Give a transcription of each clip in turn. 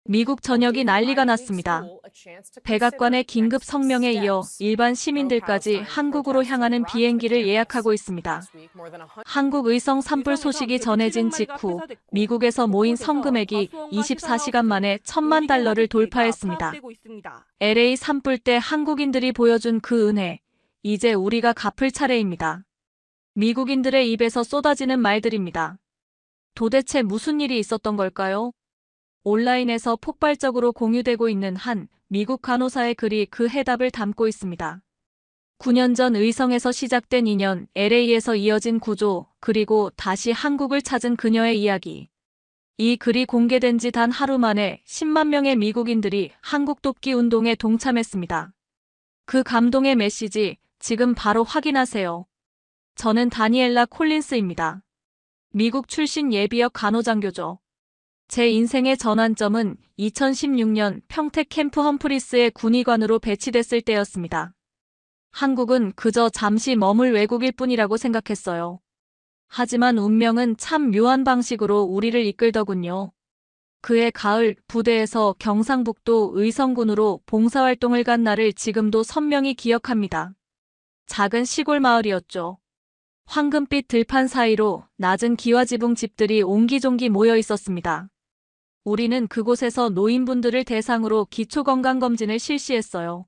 미국 전역이 난리가 났습니다. 백악관의 긴급 성명에 이어 일반 시민들까지 한국으로 향하는 비행기를 예약하고 있습니다. 한국 의성 산불 소식이 전해진 직후 미국에서 모인 성금액이 24시간 만에 $10,000,000를 돌파했습니다. LA 산불 때 한국인들이 보여준 그 은혜, 이제 우리가 갚을 차례입니다. 미국인들의 입에서 쏟아지는 말들입니다. 도대체 무슨 일이 있었던 걸까요? 온라인에서 폭발적으로 공유되고 있는 한 미국 간호사의 글이 그 해답을 담고 있습니다. 9년 전 의성에서 시작된 인연, LA에서 이어진 구조, 그리고 다시 한국을 찾은 그녀의 이야기. 이 글이 공개된 지 단 하루 만에 10만 명의 미국인들이 한국 돕기 운동에 동참했습니다. 그 감동의 메시지, 지금 바로 확인하세요. 저는 다니엘라 콜린스입니다. 미국 출신 예비역 간호장교죠. 제 인생의 전환점은 2016년 평택 캠프 험프리스의 군의관으로 배치됐을 때였습니다. 한국은 그저 잠시 머물 외국일 뿐이라고 생각했어요. 하지만 운명은 참 묘한 방식으로 우리를 이끌더군요. 그해 가을 부대에서 경상북도 의성군으로 봉사활동을 간 날을 지금도 선명히 기억합니다. 작은 시골 마을이었죠. 황금빛 들판 사이로 낮은 기와지붕 집들이 옹기종기 모여 있었습니다. 우리는 그곳에서 노인분들을 대상으로 기초건강검진을 실시했어요.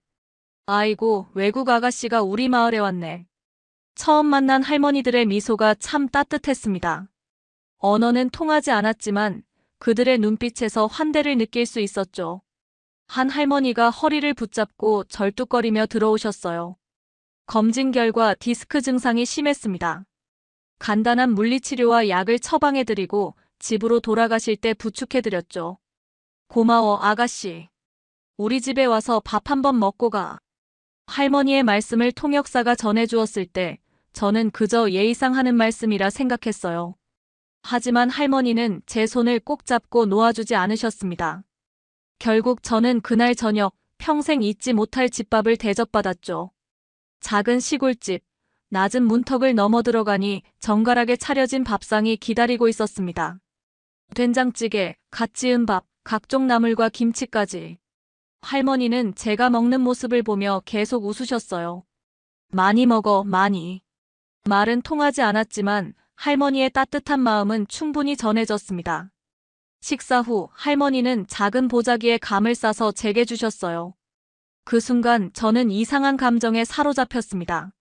아이고, 외국 아가씨가 우리 마을에 왔네. 처음 만난 할머니들의 미소가 참 따뜻했습니다. 언어는 통하지 않았지만 그들의 눈빛에서 환대를 느낄 수 있었죠. 한 할머니가 허리를 붙잡고 절뚝거리며 들어오셨어요. 검진 결과 디스크 증상이 심했습니다. 간단한 물리치료와 약을 처방해드리고 집으로 돌아가실 때 부축해드렸죠. 고마워, 아가씨. 우리 집에 와서 밥 한번 먹고 가. 할머니의 말씀을 통역사가 전해주었을 때 저는 그저 예의상 하는 말씀이라 생각했어요. 하지만 할머니는 제 손을 꼭 잡고 놓아주지 않으셨습니다. 결국 저는 그날 저녁 평생 잊지 못할 집밥을 대접받았죠. 작은 시골집, 낮은 문턱을 넘어 들어가니 정갈하게 차려진 밥상이 기다리고 있었습니다. 된장찌개, 갓 지은 밥, 각종 나물과 김치까지. 할머니는 제가 먹는 모습을 보며 계속 웃으셨어요. 많이 먹어, 많이. 말은 통하지 않았지만 할머니의 따뜻한 마음은 충분히 전해졌습니다. 식사 후 할머니는 작은 보자기에 감을 싸서 제게 주셨어요. 그 순간 저는 이상한 감정에 사로잡혔습니다.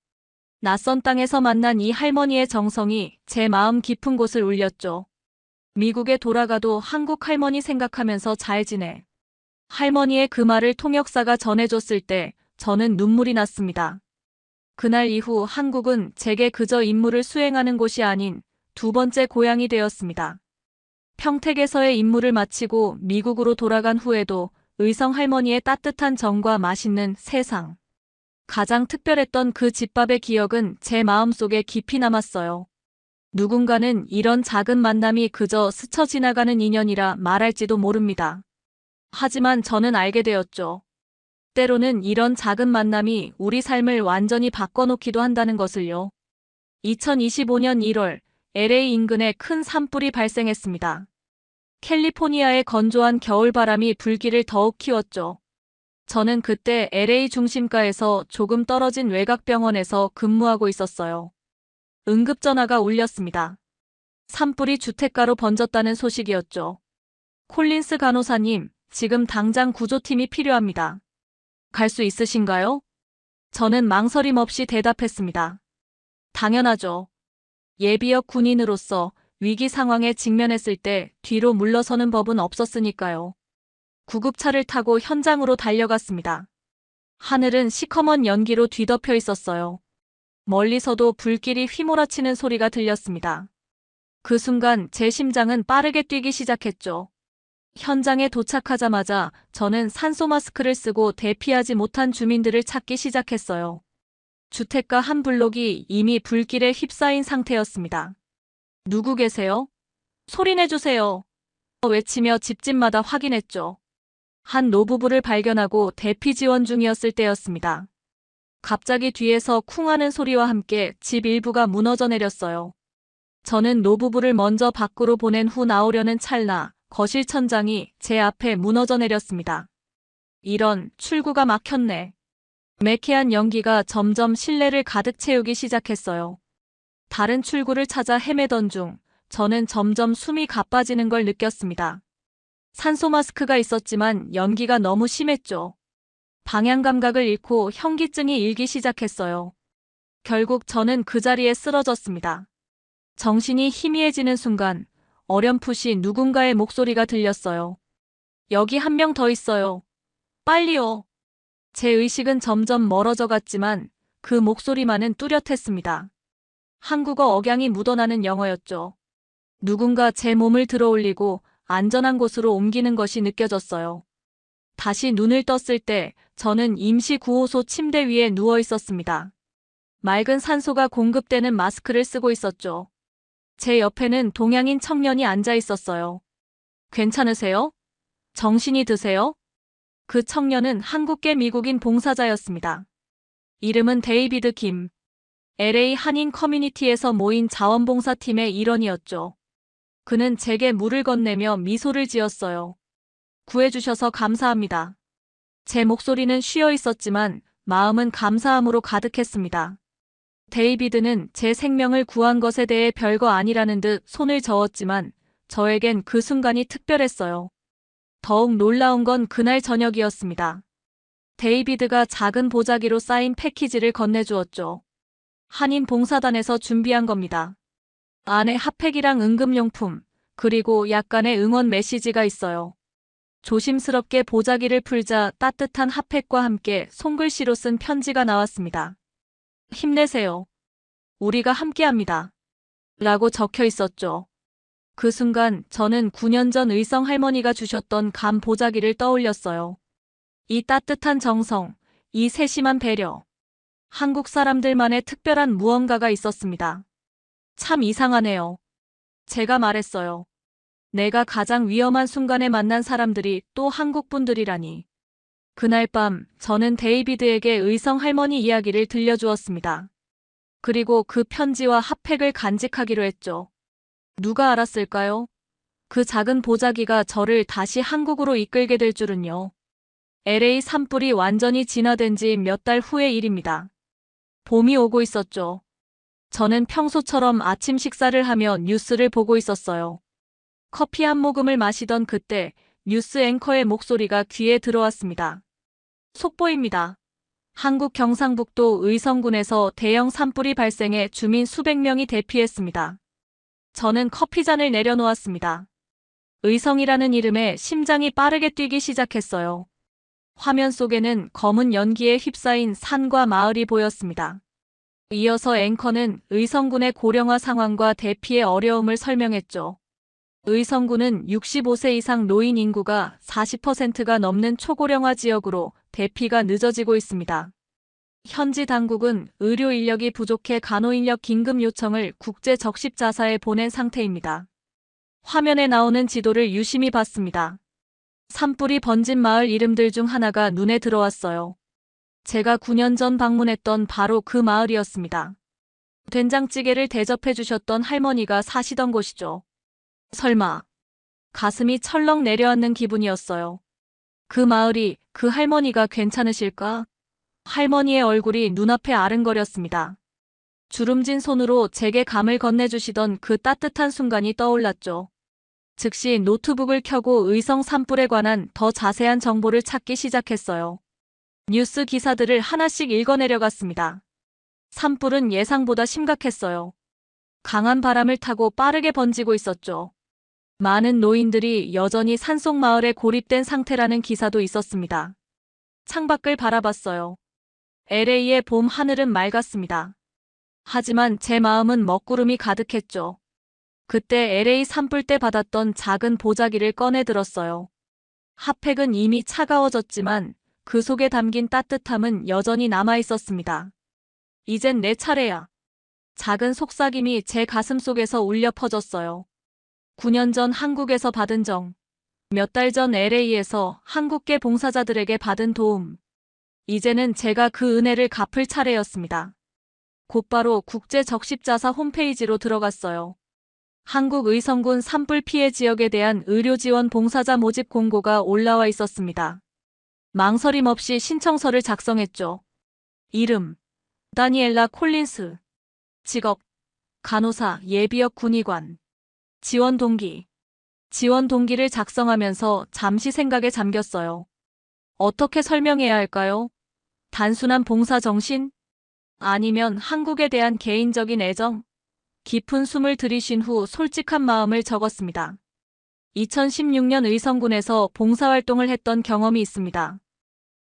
낯선 땅에서 만난 이 할머니의 정성이 제 마음 깊은 곳을 울렸죠. 미국에 돌아가도 한국 할머니 생각하면서 잘 지내. 할머니의 그 말을 통역사가 전해줬을 때 저는 눈물이 났습니다. 그날 이후 한국은 제게 그저 임무를 수행하는 곳이 아닌 두 번째 고향이 되었습니다. 평택에서의 임무를 마치고 미국으로 돌아간 후에도 의성 할머니의 따뜻한 정과 맛있는 세상. 가장 특별했던 그 집밥의 기억은 제 마음속에 깊이 남았어요. 누군가는 이런 작은 만남이 그저 스쳐 지나가는 인연이라 말할지도 모릅니다. 하지만 저는 알게 되었죠. 때로는 이런 작은 만남이 우리 삶을 완전히 바꿔놓기도 한다는 것을요. 2025년 1월, LA 인근에 큰 산불이 발생했습니다. 캘리포니아의 건조한 겨울바람이 불길을 더욱 키웠죠. 저는 그때 LA 중심가에서 조금 떨어진 외곽병원에서 근무하고 있었어요. 응급전화가 울렸습니다. 산불이 주택가로 번졌다는 소식이었죠. 콜린스 간호사님, 지금 당장 구조팀이 필요합니다. 갈 수 있으신가요? 저는 망설임 없이 대답했습니다. 당연하죠. 예비역 군인으로서 위기 상황에 직면했을 때 뒤로 물러서는 법은 없었으니까요. 구급차를 타고 현장으로 달려갔습니다. 하늘은 시커먼 연기로 뒤덮여 있었어요. 멀리서도 불길이 휘몰아치는 소리가 들렸습니다. 그 순간 제 심장은 빠르게 뛰기 시작했죠. 현장에 도착하자마자 저는 산소 마스크를 쓰고 대피하지 못한 주민들을 찾기 시작했어요. 주택가 한 블록이 이미 불길에 휩싸인 상태였습니다. 누구 계세요? 소리내주세요. 외치며 집집마다 확인했죠. 한 노부부를 발견하고 대피 지원 중이었을 때였습니다. 갑자기 뒤에서 쿵 하는 소리와 함께 집 일부가 무너져 내렸어요. 저는 노부부를 먼저 밖으로 보낸 후 나오려는 찰나 거실 천장이 제 앞에 무너져 내렸습니다. 이런, 출구가 막혔네. 매캐한 연기가 점점 실내를 가득 채우기 시작했어요. 다른 출구를 찾아 헤매던 중 저는 점점 숨이 가빠지는 걸 느꼈습니다. 산소 마스크가 있었지만 연기가 너무 심했죠. 방향 감각을 잃고 현기증이 일기 시작했어요. 결국 저는 그 자리에 쓰러졌습니다. 정신이 희미해지는 순간 어렴풋이 누군가의 목소리가 들렸어요. 여기 한 명 더 있어요. 빨리요. 제 의식은 점점 멀어져 갔지만 그 목소리만은 뚜렷했습니다. 한국어 억양이 묻어나는 영어였죠. 누군가 제 몸을 들어올리고 안전한 곳으로 옮기는 것이 느껴졌어요. 다시 눈을 떴을 때 저는 임시 구호소 침대 위에 누워 있었습니다. 맑은 산소가 공급되는 마스크를 쓰고 있었죠. 제 옆에는 동양인 청년이 앉아 있었어요. 괜찮으세요? 정신이 드세요? 그 청년은 한국계 미국인 봉사자였습니다. 이름은 데이비드 김. LA 한인 커뮤니티에서 모인 자원봉사팀의 일원이었죠. 그는 제게 물을 건네며 미소를 지었어요. 구해주셔서 감사합니다. 제 목소리는 쉬어 있었지만 마음은 감사함으로 가득했습니다. 데이비드는 제 생명을 구한 것에 대해 별거 아니라는 듯 손을 저었지만 저에겐 그 순간이 특별했어요. 더욱 놀라운 건 그날 저녁이었습니다. 데이비드가 작은 보자기로 쌓인 패키지를 건네주었죠. 한인 봉사단에서 준비한 겁니다. 안에 핫팩이랑 응급용품, 그리고 약간의 응원 메시지가 있어요. 조심스럽게 보자기를 풀자 따뜻한 핫팩과 함께 손글씨로 쓴 편지가 나왔습니다. 힘내세요. 우리가 함께합니다. 라고 적혀 있었죠. 그 순간 저는 9년 전 의성 할머니가 주셨던 감 보자기를 떠올렸어요. 이 따뜻한 정성, 이 세심한 배려. 한국 사람들만의 특별한 무언가가 있었습니다. 참 이상하네요. 제가 말했어요. 내가 가장 위험한 순간에 만난 사람들이 또 한국 분들이라니. 그날 밤 저는 데이비드에게 의성 할머니 이야기를 들려주었습니다. 그리고 그 편지와 핫팩을 간직하기로 했죠. 누가 알았을까요? 그 작은 보자기가 저를 다시 한국으로 이끌게 될 줄은요. LA 산불이 완전히 진화된 지 몇 달 후의 일입니다. 봄이 오고 있었죠. 저는 평소처럼 아침 식사를 하며 뉴스를 보고 있었어요. 커피 한 모금을 마시던 그때 뉴스 앵커의 목소리가 귀에 들어왔습니다. 속보입니다. 한국 경상북도 의성군에서 대형 산불이 발생해 주민 수백 명이 대피했습니다. 저는 커피잔을 내려놓았습니다. 의성이라는 이름에 심장이 빠르게 뛰기 시작했어요. 화면 속에는 검은 연기에 휩싸인 산과 마을이 보였습니다. 이어서 앵커는 의성군의 고령화 상황과 대피의 어려움을 설명했죠. 의성군은 65세 이상 노인 인구가 40%가 넘는 초고령화 지역으로 대피가 늦어지고 있습니다. 현지 당국은 의료 인력이 부족해 간호인력 긴급 요청을 국제 적십자사에 보낸 상태입니다. 화면에 나오는 지도를 유심히 봤습니다. 산불이 번진 마을 이름들 중 하나가 눈에 들어왔어요. 제가 9년 전 방문했던 바로 그 마을이었습니다. 된장찌개를 대접해 주셨던 할머니가 사시던 곳이죠. 설마. 가슴이 철렁 내려앉는 기분이었어요. 그 마을이, 그 할머니가 괜찮으실까? 할머니의 얼굴이 눈앞에 아른거렸습니다. 주름진 손으로 제게 감을 건네주시던 그 따뜻한 순간이 떠올랐죠. 즉시 노트북을 켜고 의성 산불에 관한 더 자세한 정보를 찾기 시작했어요. 뉴스 기사들을 하나씩 읽어내려갔습니다. 산불은 예상보다 심각했어요. 강한 바람을 타고 빠르게 번지고 있었죠. 많은 노인들이 여전히 산속마을에 고립된 상태라는 기사도 있었습니다. 창밖을 바라봤어요. LA의 봄 하늘은 맑았습니다. 하지만 제 마음은 먹구름이 가득했죠. 그때 LA 산불 때 받았던 작은 보자기를 꺼내 들었어요. 핫팩은 이미 차가워졌지만 그 속에 담긴 따뜻함은 여전히 남아있었습니다. 이젠 내 차례야. 작은 속삭임이 제 가슴 속에서 울려 퍼졌어요. 9년 전 한국에서 받은 정, 몇 달 전 LA에서 한국계 봉사자들에게 받은 도움. 이제는 제가 그 은혜를 갚을 차례였습니다. 곧바로 국제 적십자사 홈페이지로 들어갔어요. 한국의성군 산불 피해 지역에 대한 의료지원 봉사자 모집 공고가 올라와 있었습니다. 망설임 없이 신청서를 작성했죠. 이름: 다니엘라 콜린스. 직업: 간호사, 예비역 군의관. 지원 동기. 지원 동기를 작성하면서 잠시 생각에 잠겼어요. 어떻게 설명해야 할까요? 단순한 봉사 정신? 아니면 한국에 대한 개인적인 애정? 깊은 숨을 들이쉰 후 솔직한 마음을 적었습니다. 2016년 의성군에서 봉사활동을 했던 경험이 있습니다.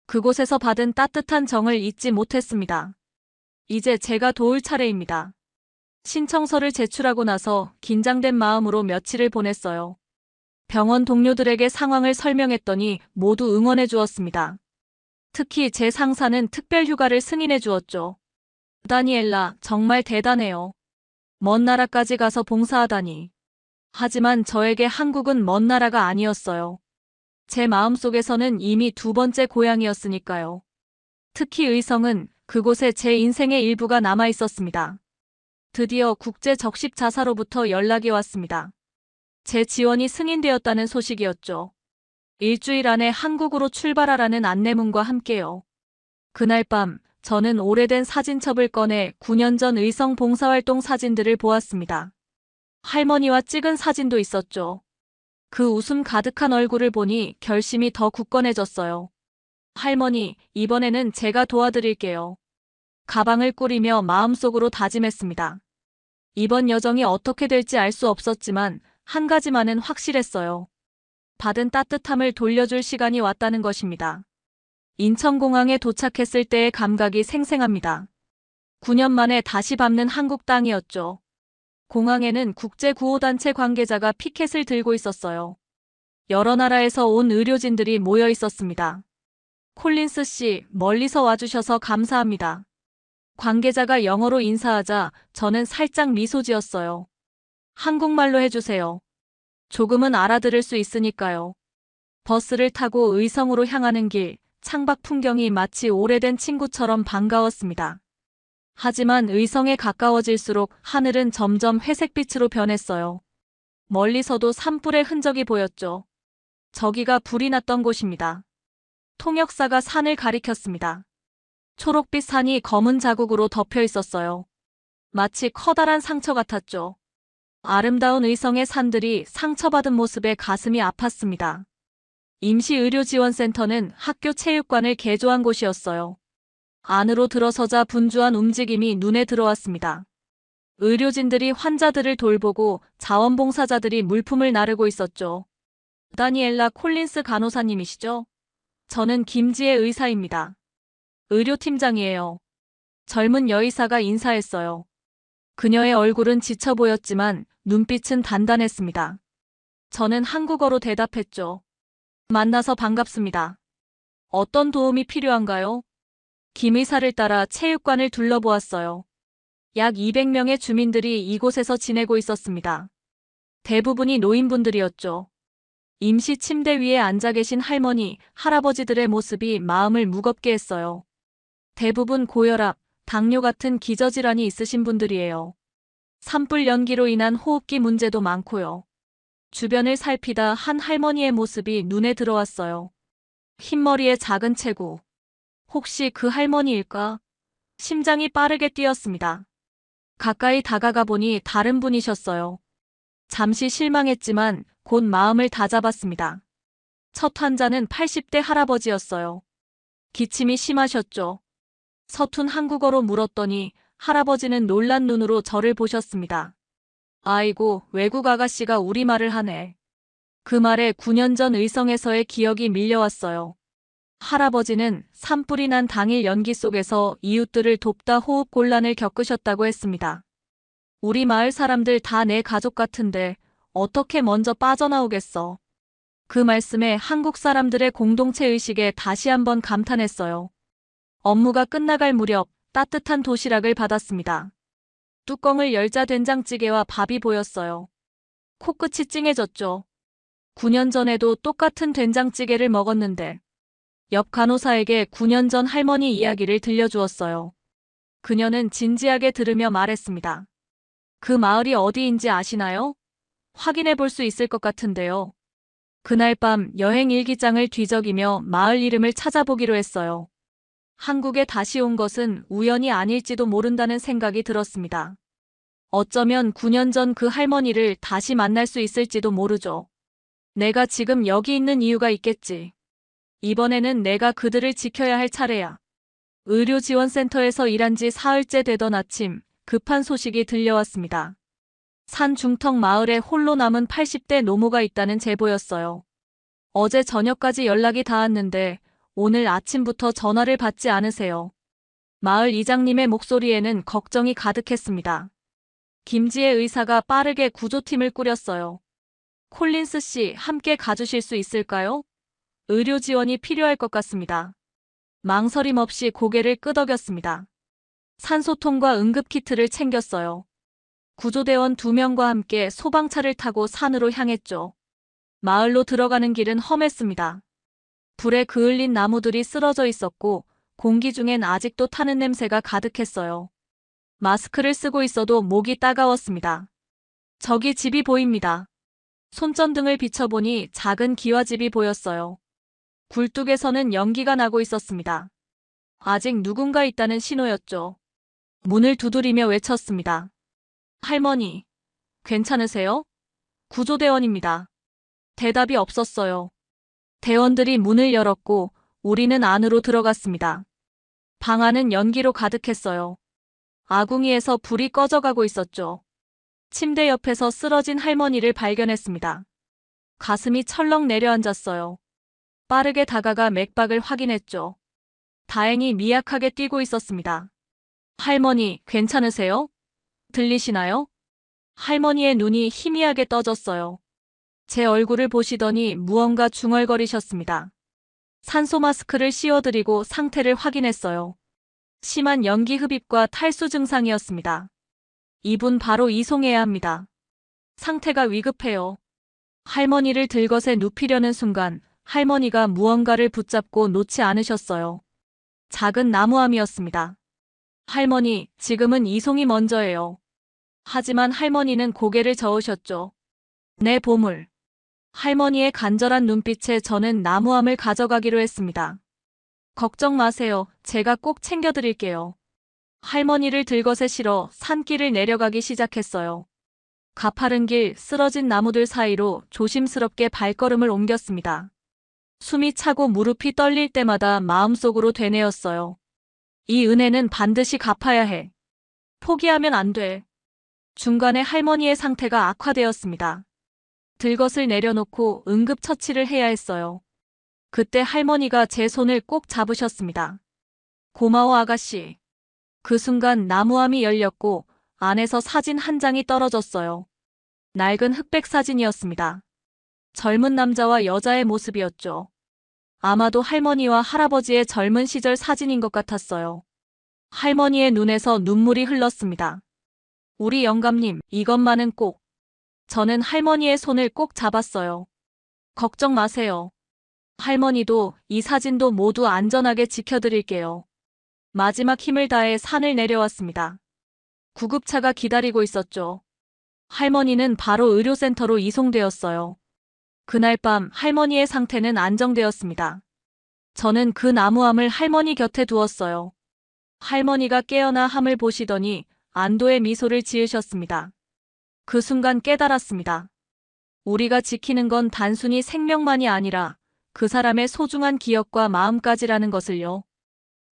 그곳에서 받은 따뜻한 정을 잊지 못했습니다. 이제 제가 도울 차례입니다. 신청서를 제출하고 나서 긴장된 마음으로 며칠을 보냈어요. 병원 동료들에게 상황을 설명했더니 모두 응원해 주었습니다. 특히 제 상사는 특별 휴가를 승인해 주었죠. 다니엘라, 정말 대단해요. 먼 나라까지 가서 봉사하다니. 하지만 저에게 한국은 먼 나라가 아니었어요. 제 마음속에서는 이미 두 번째 고향이었으니까요. 특히 의성은 그곳에 제 인생의 일부가 남아 있었습니다. 드디어 국제 적십 자사로부터 연락이 왔습니다. 제 지원이 승인되었다는 소식이었죠. 일주일 안에 한국으로 출발하라는 안내문과 함께요. 그날 밤 저는 오래된 사진첩을 꺼내 9년 전 의성 봉사활동 사진들을 보았습니다. 할머니와 찍은 사진도 있었죠. 그 웃음 가득한 얼굴을 보니 결심이 더 굳건해졌어요. 할머니, 이번에는 제가 도와드릴게요. 가방을 꾸리며 마음속으로 다짐했습니다. 이번 여정이 어떻게 될지 알 수 없었지만 한 가지만은 확실했어요. 받은 따뜻함을 돌려줄 시간이 왔다는 것입니다. 인천공항에 도착했을 때의 감각이 생생합니다. 9년 만에 다시 밟는 한국 땅이었죠. 공항에는 국제구호단체 관계자가 피켓을 들고 있었어요. 여러 나라에서 온 의료진들이 모여 있었습니다. 콜린스 씨, 멀리서 와주셔서 감사합니다. 관계자가 영어로 인사하자 저는 살짝 미소 지었어요. 한국말로 해주세요. 조금은 알아들을 수 있으니까요. 버스를 타고 의성으로 향하는 길, 창밖 풍경이 마치 오래된 친구처럼 반가웠습니다. 하지만 의성에 가까워질수록 하늘은 점점 회색빛으로 변했어요. 멀리서도 산불의 흔적이 보였죠. 저기가 불이 났던 곳입니다. 통역사가 산을 가리켰습니다. 초록빛 산이 검은 자국으로 덮여 있었어요. 마치 커다란 상처 같았죠. 아름다운 의성의 산들이 상처받은 모습에 가슴이 아팠습니다. 임시의료지원센터는 학교 체육관을 개조한 곳이었어요. 안으로 들어서자 분주한 움직임이 눈에 들어왔습니다. 의료진들이 환자들을 돌보고 자원봉사자들이 물품을 나르고 있었죠. 다니엘라 콜린스 간호사님이시죠? 저는 김지혜 의사입니다. 의료팀장이에요. 젊은 여의사가 인사했어요. 그녀의 얼굴은 지쳐 보였지만 눈빛은 단단했습니다. 저는 한국어로 대답했죠. 만나서 반갑습니다. 어떤 도움이 필요한가요? 김 의사를 따라 체육관을 둘러보았어요. 약 200명의 주민들이 이곳에서 지내고 있었습니다. 대부분이 노인분들이었죠. 임시 침대 위에 앉아 계신 할머니, 할아버지들의 모습이 마음을 무겁게 했어요. 대부분 고혈압, 당뇨 같은 기저질환이 있으신 분들이에요. 산불 연기로 인한 호흡기 문제도 많고요. 주변을 살피다 한 할머니의 모습이 눈에 들어왔어요. 흰머리에 작은 체구. 혹시 그 할머니일까? 심장이 빠르게 뛰었습니다. 가까이 다가가 보니 다른 분이셨어요. 잠시 실망했지만 곧 마음을 다잡았습니다. 첫 환자는 80대 할아버지였어요. 기침이 심하셨죠. 서툰 한국어로 물었더니 할아버지는 놀란 눈으로 저를 보셨습니다. 아이고, 외국 아가씨가 우리말을 하네. 그 말에 9년 전 의성에서의 기억이 밀려왔어요. 할아버지는 산불이 난 당일 연기 속에서 이웃들을 돕다 호흡 곤란을 겪으셨다고 했습니다. 우리 마을 사람들 다 내 가족 같은데 어떻게 먼저 빠져나오겠어. 그 말씀에 한국 사람들의 공동체 의식에 다시 한번 감탄했어요. 업무가 끝나갈 무렵 따뜻한 도시락을 받았습니다. 뚜껑을 열자 된장찌개와 밥이 보였어요. 코끝이 찡해졌죠. 9년 전에도 똑같은 된장찌개를 먹었는데 옆 간호사에게 9년 전 할머니 이야기를 들려주었어요. 그녀는 진지하게 들으며 말했습니다. 그 마을이 어디인지 아시나요? 확인해 볼 수 있을 것 같은데요. 그날 밤 여행 일기장을 뒤적이며 마을 이름을 찾아보기로 했어요. 한국에 다시 온 것은 우연이 아닐지도 모른다는 생각이 들었습니다. 어쩌면 9년 전 그 할머니를 다시 만날 수 있을지도 모르죠. 내가 지금 여기 있는 이유가 있겠지. 이번에는 내가 그들을 지켜야 할 차례야. 의료지원센터에서 일한 지 사흘째 되던 아침, 급한 소식이 들려왔습니다. 산 중턱 마을에 홀로 남은 80대 노모가 있다는 제보였어요. 어제 저녁까지 연락이 닿았는데 오늘 아침부터 전화를 받지 않으세요. 마을 이장님의 목소리에는 걱정이 가득했습니다. 김지혜 의사가 빠르게 구조팀을 꾸렸어요. 콜린스 씨, 함께 가주실 수 있을까요? 의료 지원이 필요할 것 같습니다. 망설임 없이 고개를 끄덕였습니다. 산소통과 응급키트를 챙겼어요. 구조대원 2명과 함께 소방차를 타고 산으로 향했죠. 마을로 들어가는 길은 험했습니다. 불에 그을린 나무들이 쓰러져 있었고 공기 중엔 아직도 타는 냄새가 가득했어요. 마스크를 쓰고 있어도 목이 따가웠습니다. 저기 집이 보입니다. 손전등을 비춰보니 작은 기와집이 보였어요. 굴뚝에서는 연기가 나고 있었습니다. 아직 누군가 있다는 신호였죠. 문을 두드리며 외쳤습니다. 할머니, 괜찮으세요? 구조대원입니다. 대답이 없었어요. 대원들이 문을 열었고 우리는 안으로 들어갔습니다. 방 안은 연기로 가득했어요. 아궁이에서 불이 꺼져가고 있었죠. 침대 옆에서 쓰러진 할머니를 발견했습니다. 가슴이 철렁 내려앉았어요. 빠르게 다가가 맥박을 확인했죠. 다행히 미약하게 뛰고 있었습니다. 할머니, 괜찮으세요? 들리시나요? 할머니의 눈이 희미하게 떠졌어요. 제 얼굴을 보시더니 무언가 중얼거리셨습니다. 산소 마스크를 씌워드리고 상태를 확인했어요. 심한 연기 흡입과 탈수 증상이었습니다. 이분 바로 이송해야 합니다. 상태가 위급해요. 할머니를 들것에 눕히려는 순간 할머니가 무언가를 붙잡고 놓지 않으셨어요. 작은 나무함이었습니다. 할머니, 지금은 이송이 먼저예요. 하지만 할머니는 고개를 저으셨죠. 내 보물. 할머니의 간절한 눈빛에 저는 나무함을 가져가기로 했습니다. 걱정 마세요. 제가 꼭 챙겨드릴게요. 할머니를 들것에 실어 산길을 내려가기 시작했어요. 가파른 길, 쓰러진 나무들 사이로 조심스럽게 발걸음을 옮겼습니다. 숨이 차고 무릎이 떨릴 때마다 마음속으로 되뇌었어요. 이 은혜는 반드시 갚아야 해. 포기하면 안 돼. 중간에 할머니의 상태가 악화되었습니다. 들것을 내려놓고 응급처치를 해야 했어요. 그때 할머니가 제 손을 꼭 잡으셨습니다. 고마워 아가씨. 그 순간 나무함이 열렸고 안에서 사진 한 장이 떨어졌어요. 낡은 흑백 사진이었습니다. 젊은 남자와 여자의 모습이었죠. 아마도 할머니와 할아버지의 젊은 시절 사진인 것 같았어요. 할머니의 눈에서 눈물이 흘렀습니다. 우리 영감님, 이것만은 꼭. 저는 할머니의 손을 꼭 잡았어요. 걱정 마세요. 할머니도 이 사진도 모두 안전하게 지켜드릴게요. 마지막 힘을 다해 산을 내려왔습니다. 구급차가 기다리고 있었죠. 할머니는 바로 의료센터로 이송되었어요. 그날 밤 할머니의 상태는 안정되었습니다. 저는 그 나무함을 할머니 곁에 두었어요. 할머니가 깨어나 함을 보시더니 안도의 미소를 지으셨습니다. 그 순간 깨달았습니다. 우리가 지키는 건 단순히 생명만이 아니라 그 사람의 소중한 기억과 마음까지라는 것을요.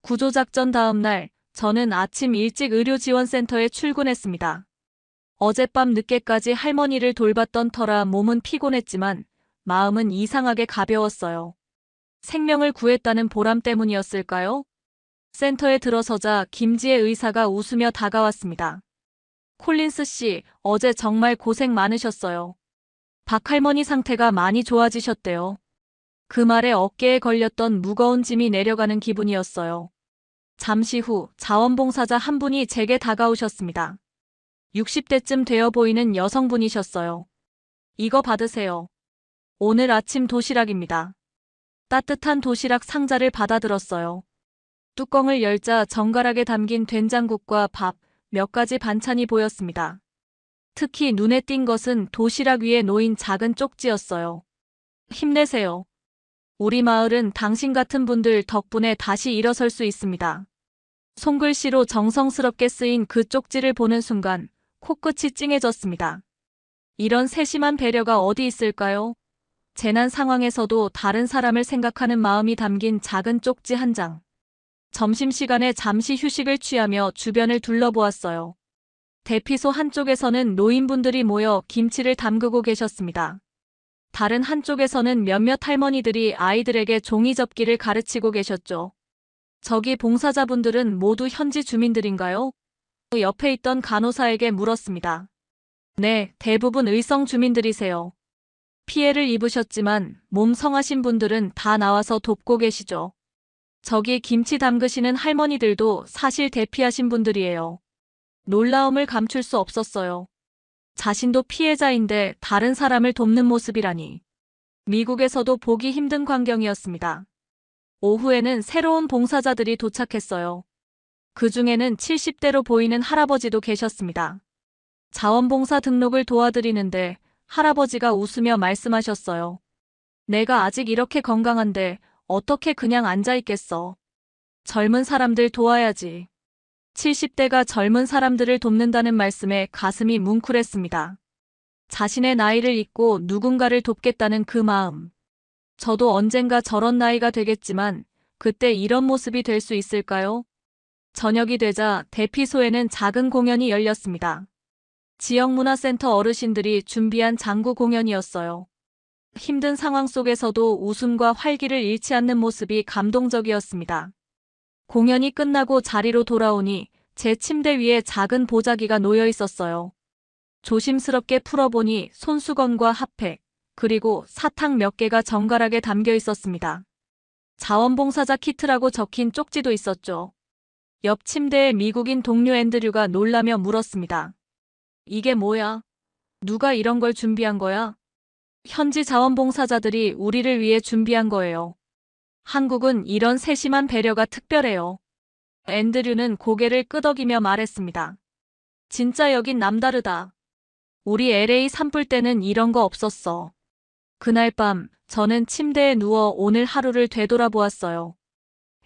구조작전 다음 날 저는 아침 일찍 의료지원센터에 출근했습니다. 어젯밤 늦게까지 할머니를 돌봤던 터라 몸은 피곤했지만 마음은 이상하게 가벼웠어요. 생명을 구했다는 보람 때문이었을까요? 센터에 들어서자 김지혜 의사가 웃으며 다가왔습니다. 콜린스 씨, 어제 정말 고생 많으셨어요. 박할머니 상태가 많이 좋아지셨대요. 그 말에 어깨에 걸렸던 무거운 짐이 내려가는 기분이었어요. 잠시 후 자원봉사자 한 분이 제게 다가오셨습니다. 60대쯤 되어 보이는 여성분이셨어요. 이거 받으세요. 오늘 아침 도시락입니다. 따뜻한 도시락 상자를 받아들었어요. 뚜껑을 열자 정갈하게 담긴 된장국과 밥, 몇 가지 반찬이 보였습니다. 특히 눈에 띈 것은 도시락 위에 놓인 작은 쪽지였어요. 힘내세요. 우리 마을은 당신 같은 분들 덕분에 다시 일어설 수 있습니다. 손글씨로 정성스럽게 쓰인 그 쪽지를 보는 순간 코끝이 찡해졌습니다. 이런 세심한 배려가 어디 있을까요? 재난 상황에서도 다른 사람을 생각하는 마음이 담긴 작은 쪽지 한 장. 점심시간에 잠시 휴식을 취하며 주변을 둘러보았어요. 대피소 한쪽에서는 노인분들이 모여 김치를 담그고 계셨습니다. 다른 한쪽에서는 몇몇 할머니들이 아이들에게 종이 접기를 가르치고 계셨죠. 저기 봉사자분들은 모두 현지 주민들인가요? 옆에 있던 간호사에게 물었습니다. 네, 대부분 의성 주민들이세요. 피해를 입으셨지만 몸 성하신 분들은 다 나와서 돕고 계시죠. 저기 김치 담그시는 할머니들도 사실 대피하신 분들이에요. 놀라움을 감출 수 없었어요. 자신도 피해자인데 다른 사람을 돕는 모습이라니. 미국에서도 보기 힘든 광경이었습니다. 오후에는 새로운 봉사자들이 도착했어요. 그 중에는 70대로 보이는 할아버지도 계셨습니다. 자원봉사 등록을 도와드리는데 할아버지가 웃으며 말씀하셨어요. 내가 아직 이렇게 건강한데 어떻게 그냥 앉아있겠어. 젊은 사람들 도와야지. 70대가 젊은 사람들을 돕는다는 말씀에 가슴이 뭉클했습니다. 자신의 나이를 잊고 누군가를 돕겠다는 그 마음. 저도 언젠가 저런 나이가 되겠지만 그때 이런 모습이 될 수 있을까요? 저녁이 되자 대피소에는 작은 공연이 열렸습니다. 지역문화센터 어르신들이 준비한 장구 공연이었어요. 힘든 상황 속에서도 웃음과 활기를 잃지 않는 모습이 감동적이었습니다. 공연이 끝나고 자리로 돌아오니 제 침대 위에 작은 보자기가 놓여 있었어요. 조심스럽게 풀어보니 손수건과 핫팩, 그리고 사탕 몇 개가 정갈하게 담겨 있었습니다. 자원봉사자 키트라고 적힌 쪽지도 있었죠. 옆 침대의 미국인 동료 앤드류가 놀라며 물었습니다. 이게 뭐야? 누가 이런 걸 준비한 거야? 현지 자원봉사자들이 우리를 위해 준비한 거예요. 한국은 이런 세심한 배려가 특별해요. 앤드류는 고개를 끄덕이며 말했습니다. 진짜 여긴 남다르다. 우리 LA 산불 때는 이런 거 없었어. 그날 밤 저는 침대에 누워 오늘 하루를 되돌아보았어요.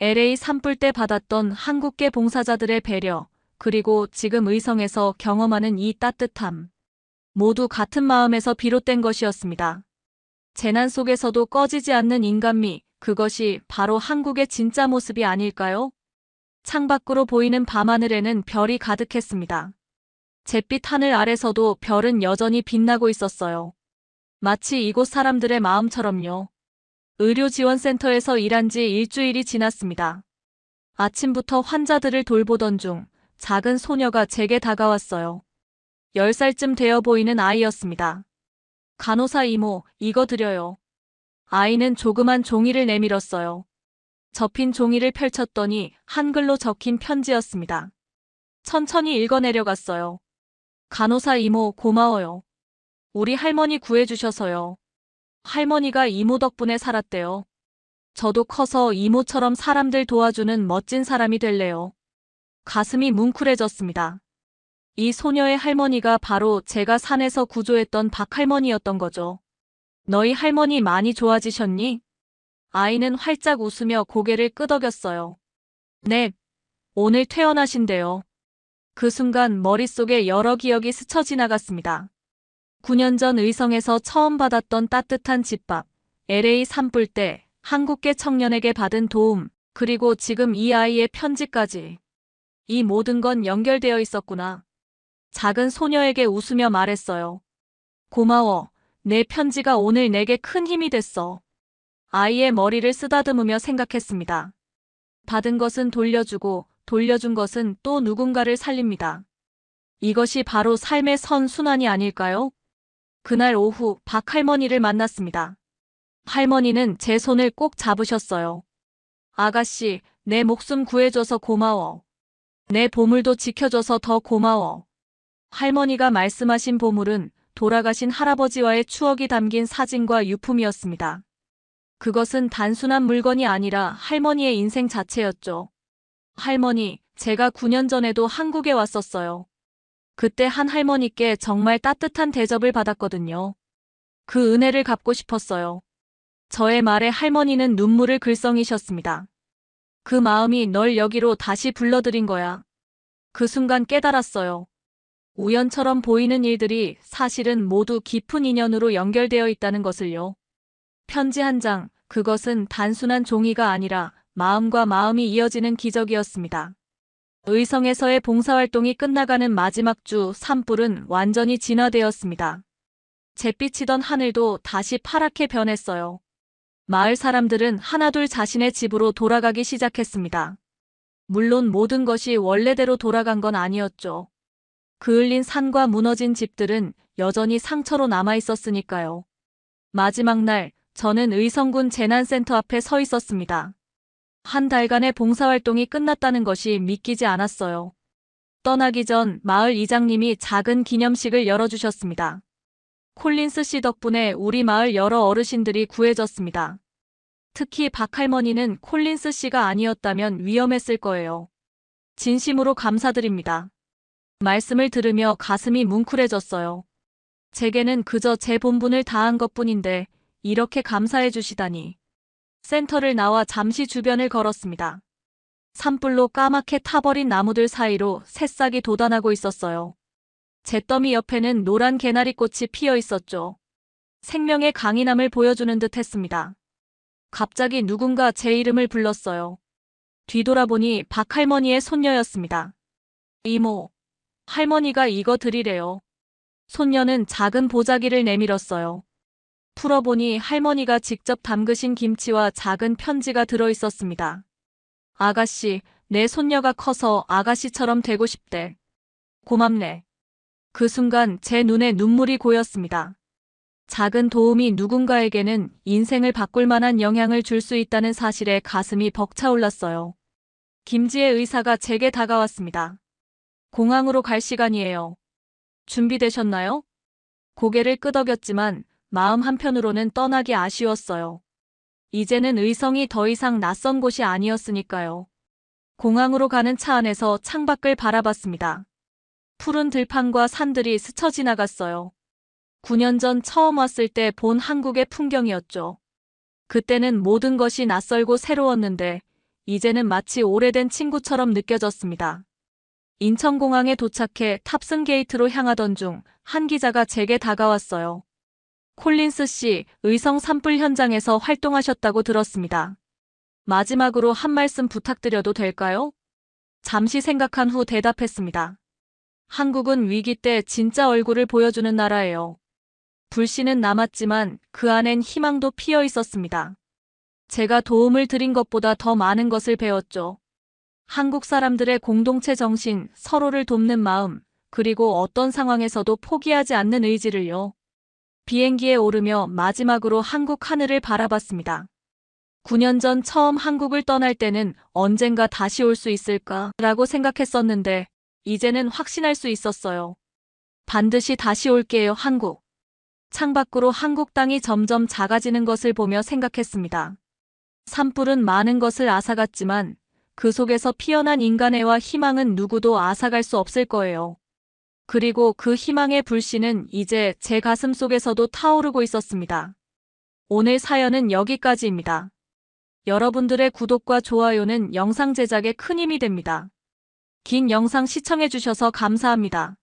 LA 산불 때 받았던 한국계 봉사자들의 배려, 그리고 지금 의성에서 경험하는 이 따뜻함. 모두 같은 마음에서 비롯된 것이었습니다. 재난 속에서도 꺼지지 않는 인간미, 그것이 바로 한국의 진짜 모습이 아닐까요? 창밖으로 보이는 밤하늘에는 별이 가득했습니다. 잿빛 하늘 아래서도 별은 여전히 빛나고 있었어요. 마치 이곳 사람들의 마음처럼요. 의료지원센터에서 일한 지 일주일이 지났습니다. 아침부터 환자들을 돌보던 중 작은 소녀가 제게 다가왔어요. 10살쯤 되어 보이는 아이였습니다. 간호사 이모, 이거 드려요. 아이는 조그만 종이를 내밀었어요. 접힌 종이를 펼쳤더니 한글로 적힌 편지였습니다. 천천히 읽어내려갔어요. 간호사 이모, 고마워요. 우리 할머니 구해주셔서요. 할머니가 이모 덕분에 살았대요. 저도 커서 이모처럼 사람들 도와주는 멋진 사람이 될래요. 가슴이 뭉클해졌습니다. 이 소녀의 할머니가 바로 제가 산에서 구조했던 박할머니였던 거죠. 너희 할머니 많이 좋아지셨니? 아이는 활짝 웃으며 고개를 끄덕였어요. 네, 오늘 퇴원하신대요. 그 순간 머릿속에 여러 기억이 스쳐 지나갔습니다. 9년 전 의성에서 처음 받았던 따뜻한 집밥, LA 산불 때 한국계 청년에게 받은 도움, 그리고 지금 이 아이의 편지까지. 이 모든 건 연결되어 있었구나. 작은 소녀에게 웃으며 말했어요. 고마워. 내 편지가 오늘 내게 큰 힘이 됐어. 아이의 머리를 쓰다듬으며 생각했습니다. 받은 것은 돌려주고 돌려준 것은 또 누군가를 살립니다. 이것이 바로 삶의 선순환이 아닐까요? 그날 오후 박할머니를 만났습니다. 할머니는 제 손을 꼭 잡으셨어요. 아가씨, 내 목숨 구해줘서 고마워. 내 보물도 지켜줘서 더 고마워. 할머니가 말씀하신 보물은 돌아가신 할아버지와의 추억이 담긴 사진과 유품이었습니다. 그것은 단순한 물건이 아니라 할머니의 인생 자체였죠. 할머니, 제가 9년 전에도 한국에 왔었어요. 그때 한 할머니께 정말 따뜻한 대접을 받았거든요. 그 은혜를 갚고 싶었어요. 저의 말에 할머니는 눈물을 글썽이셨습니다. 그 마음이 널 여기로 다시 불러들인 거야. 그 순간 깨달았어요. 우연처럼 보이는 일들이 사실은 모두 깊은 인연으로 연결되어 있다는 것을요. 편지 한 장, 그것은 단순한 종이가 아니라 마음과 마음이 이어지는 기적이었습니다. 의성에서의 봉사활동이 끝나가는 마지막 주 산불은 완전히 진화되었습니다. 잿빛이던 하늘도 다시 파랗게 변했어요. 마을 사람들은 하나둘 자신의 집으로 돌아가기 시작했습니다. 물론 모든 것이 원래대로 돌아간 건 아니었죠. 그을린 산과 무너진 집들은 여전히 상처로 남아 있었으니까요. 마지막 날, 저는 의성군 재난센터 앞에 서 있었습니다. 한 달간의 봉사활동이 끝났다는 것이 믿기지 않았어요. 떠나기 전 마을 이장님이 작은 기념식을 열어주셨습니다. 콜린스 씨 덕분에 우리 마을 여러 어르신들이 구해졌습니다. 특히 박 할머니는 콜린스 씨가 아니었다면 위험했을 거예요. 진심으로 감사드립니다. 말씀을 들으며 가슴이 뭉클해졌어요. 제게는 그저 제 본분을 다한 것뿐인데 이렇게 감사해 주시다니. 센터를 나와 잠시 주변을 걸었습니다. 산불로 까맣게 타버린 나무들 사이로 새싹이 돋아나고 있었어요. 잿더미 옆에는 노란 개나리꽃이 피어 있었죠. 생명의 강인함을 보여주는 듯 했습니다. 갑자기 누군가 제 이름을 불렀어요. 뒤돌아보니 박 할머니의 손녀였습니다. 이모, 할머니가 이거 드리래요. 손녀는 작은 보자기를 내밀었어요. 풀어보니 할머니가 직접 담그신 김치와 작은 편지가 들어있었습니다. 아가씨, 내 손녀가 커서 아가씨처럼 되고 싶대. 고맙네. 그 순간 제 눈에 눈물이 고였습니다. 작은 도움이 누군가에게는 인생을 바꿀 만한 영향을 줄 수 있다는 사실에 가슴이 벅차올랐어요. 김지혜 의사가 제게 다가왔습니다. 공항으로 갈 시간이에요. 준비되셨나요? 고개를 끄덕였지만 마음 한편으로는 떠나기 아쉬웠어요. 이제는 의성이 더 이상 낯선 곳이 아니었으니까요. 공항으로 가는 차 안에서 창밖을 바라봤습니다. 푸른 들판과 산들이 스쳐 지나갔어요. 9년 전 처음 왔을 때 본 한국의 풍경이었죠. 그때는 모든 것이 낯설고 새로웠는데 이제는 마치 오래된 친구처럼 느껴졌습니다. 인천공항에 도착해 탑승 게이트로 향하던 중 한 기자가 제게 다가왔어요. 콜린스 씨, 의성 산불 현장에서 활동하셨다고 들었습니다. 마지막으로 한 말씀 부탁드려도 될까요? 잠시 생각한 후 대답했습니다. 한국은 위기 때 진짜 얼굴을 보여주는 나라예요. 불씨는 남았지만 그 안엔 희망도 피어 있었습니다. 제가 도움을 드린 것보다 더 많은 것을 배웠죠. 한국 사람들의 공동체 정신, 서로를 돕는 마음, 그리고 어떤 상황에서도 포기하지 않는 의지를요. 비행기에 오르며 마지막으로 한국 하늘을 바라봤습니다. 9년 전 처음 한국을 떠날 때는 언젠가 다시 올 수 있을까라고 생각했었는데 이제는 확신할 수 있었어요. 반드시 다시 올게요, 한국. 창밖으로 한국 땅이 점점 작아지는 것을 보며 생각했습니다. 산불은 많은 것을 앗아갔지만 그 속에서 피어난 인간애와 희망은 누구도 앗아갈 수 없을 거예요. 그리고 그 희망의 불씨는 이제 제 가슴 속에서도 타오르고 있었습니다. 오늘 사연은 여기까지입니다. 여러분들의 구독과 좋아요는 영상 제작에 큰 힘이 됩니다. 긴 영상 시청해주셔서 감사합니다.